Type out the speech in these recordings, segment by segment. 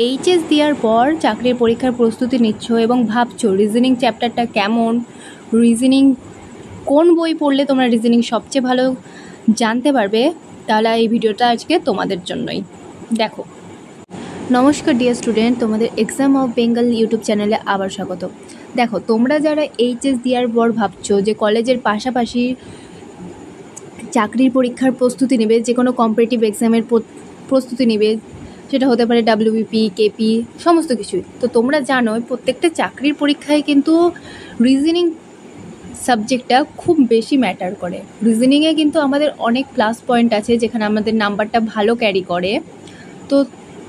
HS দেওয়ার পর চাকরির পরীক্ষার প্রস্তুতি নিচ্ছ এবং ভাবছো রিজনিং চ্যাপ্টারটা কেমন, রিজনিং কোন বই পড়লে তোমরা রিজনিং সবচেয়ে ভালো জানতে পারবে, তাহলে এই ভিডিওটা আজকে তোমাদের জন্যই। দেখো, নমস্কার ডিয়ার স্টুডেন্ট, তোমাদের এক্সাম অফ বেঙ্গল ইউটিউব চ্যানেলে আবার স্বাগত। দেখো, তোমরা যারা এইচএস দেওয়ার পর ভাবছো যে কলেজের পাশাপাশি চাকরির পরীক্ষার প্রস্তুতি নেবে, যে কোনো কম্পিটিটিভ এক্সামের প্রস্তুতি নেবে, সেটা হতে পারে ডাব্লিউবিপি, কেপি, সমস্ত কিছুই, তো তোমরা জানো প্রত্যেকটা চাকরির পরীক্ষায় কিন্তু রিজনিং সাবজেক্টটা খুব বেশি ম্যাটার করে। রিজনিংয়ে কিন্তু আমাদের অনেক প্লাস পয়েন্ট আছে যেখানে আমাদের নাম্বারটা ভালো ক্যারি করে। তো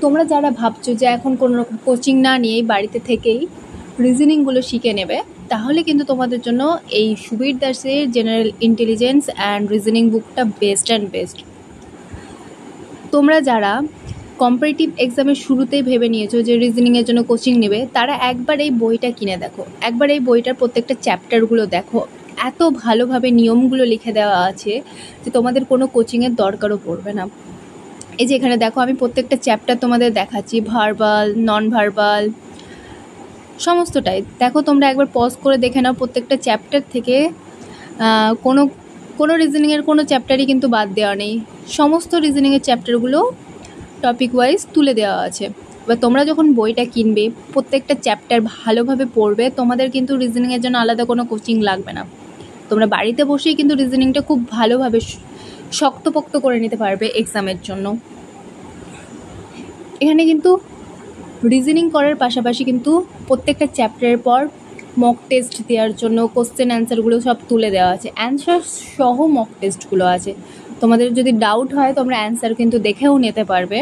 তোমরা যারা ভাবছো যে এখন কোনো রকম কোচিং না নিয়েই বাড়িতে থেকেই রিজনিংগুলো শিখে নেবে, তাহলে কিন্তু তোমাদের জন্য এই সুবীর দাসের জেনারেল ইন্টেলিজেন্স অ্যান্ড রিজনিং বুকটা বেস্ট অ্যান্ড বেস্ট। তোমরা যারা কম্পিটিটিভ এক্সামের শুরুতেই ভেবে নিয়েছো যে রিজনিংয়ের জন্য কোচিং নেবে, তারা একবার এই বইটা কিনে দেখো, একবার এই বইটার প্রত্যেকটা চ্যাপ্টারগুলো দেখো। এত ভালোভাবে নিয়মগুলো লিখে দেওয়া আছে যে তোমাদের কোনো কোচিংয়ের দরকারও পড়বে না। এই যে এখানে দেখো, আমি প্রত্যেকটা চ্যাপ্টার তোমাদের দেখাচ্ছি, ভার্বাল, নন ভার্বাল, সমস্তটাই দেখো। তোমরা একবার পজ করে দেখে নাও, প্রত্যেকটা চ্যাপ্টার থেকে কোনো রিজনিংয়ের কোনো চ্যাপ্টারই কিন্তু বাদ দেওয়া নেই। সমস্ত রিজনিংয়ের চ্যাপ্টারগুলো টপিক ওয়াইজ তুলে দেওয়া আছে। এবার তোমরা যখন বইটা কিনবে, প্রত্যেকটা চ্যাপ্টার ভালোভাবে পড়বে, তোমাদের কিন্তু রিজনিংয়ের জন্য আলাদা কোনো কোচিং লাগবে না। তোমরা বাড়িতে বসেই কিন্তু রিজনিংটা খুব ভালোভাবে শক্তপোক্ত করে নিতে পারবে এক্সামের জন্য। এখানে কিন্তু রিজনিং করার পাশাপাশি কিন্তু প্রত্যেকটা চ্যাপ্টারের পর মক টেস্ট দেওয়ার জন্য কোশ্চেন অ্যান্সারগুলো সব তুলে দেওয়া আছে, অ্যান্সার সহ মক টেস্টগুলো আছে। তোমাদের যদি ডাউট হয় তোমরা অ্যান্সার কিন্তু দেখেও নিতে পারবে।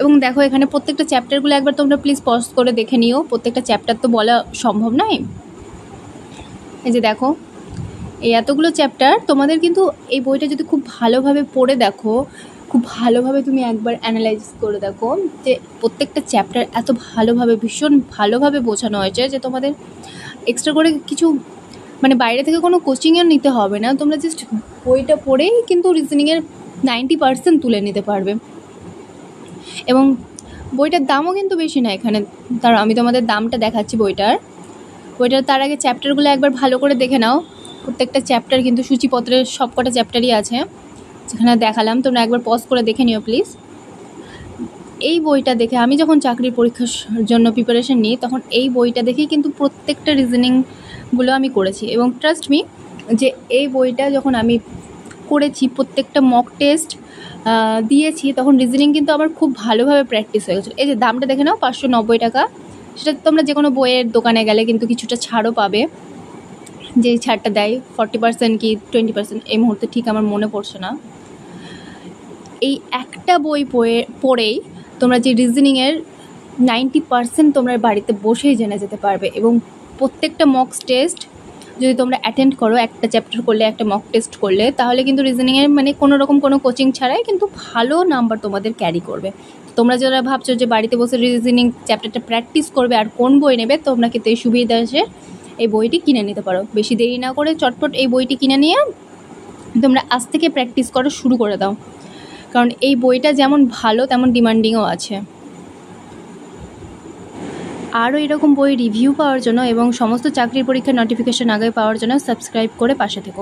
এবং দেখো, এখানে প্রত্যেকটা চ্যাপ্টারগুলো একবার তোমরা প্লিজ পজ করে দেখে নিও, প্রত্যেকটা চ্যাপ্টার তো বলা সম্ভব নয়। এই যে দেখো, এই এতগুলো চ্যাপ্টার, তোমাদের কিন্তু এই বইটা যদি খুব ভালোভাবে পড়ে দেখো, খুব ভালোভাবে তুমি একবার অ্যানালাইজ করে দেখো যে প্রত্যেকটা চ্যাপ্টার এত ভালোভাবে, ভীষণ ভালোভাবে বোঝানো হয়েছে যে তোমাদের এক্সট্রা করে কিছু বাইরে থেকে কোনো কোচিংও নিতে হবে না। তোমরা জাস্ট বইটা পড়েই কিন্তু রিজনিংয়ের 90% তুলে নিতে পারবে। এবং বইটার দামও কিন্তু বেশি না এখানে। আমি তোমাদের দামটা দেখাচ্ছি বইটার। তার আগে চ্যাপ্টারগুলো একবার ভালো করে দেখে নাও। প্রত্যেকটা চ্যাপ্টার কিন্তু সূচিপত্রের সবকটা চ্যাপ্টারই আছে, যেখানে দেখালাম। তোমরা একবার পজ করে দেখে নিও প্লিজ। এই বইটা দেখে আমি যখন চাকরির পরীক্ষার জন্য প্রিপারেশন নিই, তখন এই বইটা দেখেই কিন্তু প্রত্যেকটা রিজনিংগুলো আমি করেছি। এবং ট্রাস্ট মি, যে এই বইটা যখন আমি করেছি, প্রত্যেকটা মক টেস্ট দিয়েছি, তখন রিজনিং কিন্তু আমার খুব ভালোভাবে প্র্যাকটিস হয়ে গেছিলো। এই যে দামটা দেখে নাও, 590 টাকা। সেটা তোমরা যে কোনো বইয়ের দোকানে গেলে কিন্তু কিছুটা ছাড়ও পাবে। যে ছাড়টা দেয় 40% কি 20%, এই মুহূর্তে ঠিক আমার মনে পড়ছে না। এই একটা বই পড়েই তোমরা যে রিজনিংয়ের 90% তোমরা বাড়িতে বসেই জেনে যেতে পারবে। এবং প্রত্যেকটা মক টেস্ট যদি তোমরা অ্যাটেন্ড করো, একটা চ্যাপ্টার করলে, একটা মক টেস্ট করলে, তাহলে কিন্তু রিজনিংয়ের কোনো রকম কোনো কোচিং ছাড়াই কিন্তু ভালো নাম্বার তোমাদের ক্যারি করবে। তোমরা যারা ভাবছো যে বাড়িতে বসে রিজনিং চ্যাপ্টারটা প্র্যাকটিস করবে আর কোন বই নেবে, তোমরা কিন্তু এই সুবীর দাসের এই বইটি কিনে নিতে পারো। বেশি দেরি না করে চটপট এই বইটি কিনে নিয়ে তোমরা আজ থেকে প্র্যাকটিস করা শুরু করে দাও, কারণ এই বইটা যেমন ভালো তেমন ডিমান্ডিংও আছে। আরও এরকম বই রিভিউ পাওয়ার জন্য এবং সমস্ত চাকরির পরীক্ষার নোটিফিকেশন আগে পাওয়ার জন্য সাবস্ক্রাইব করে পাশে থেকো।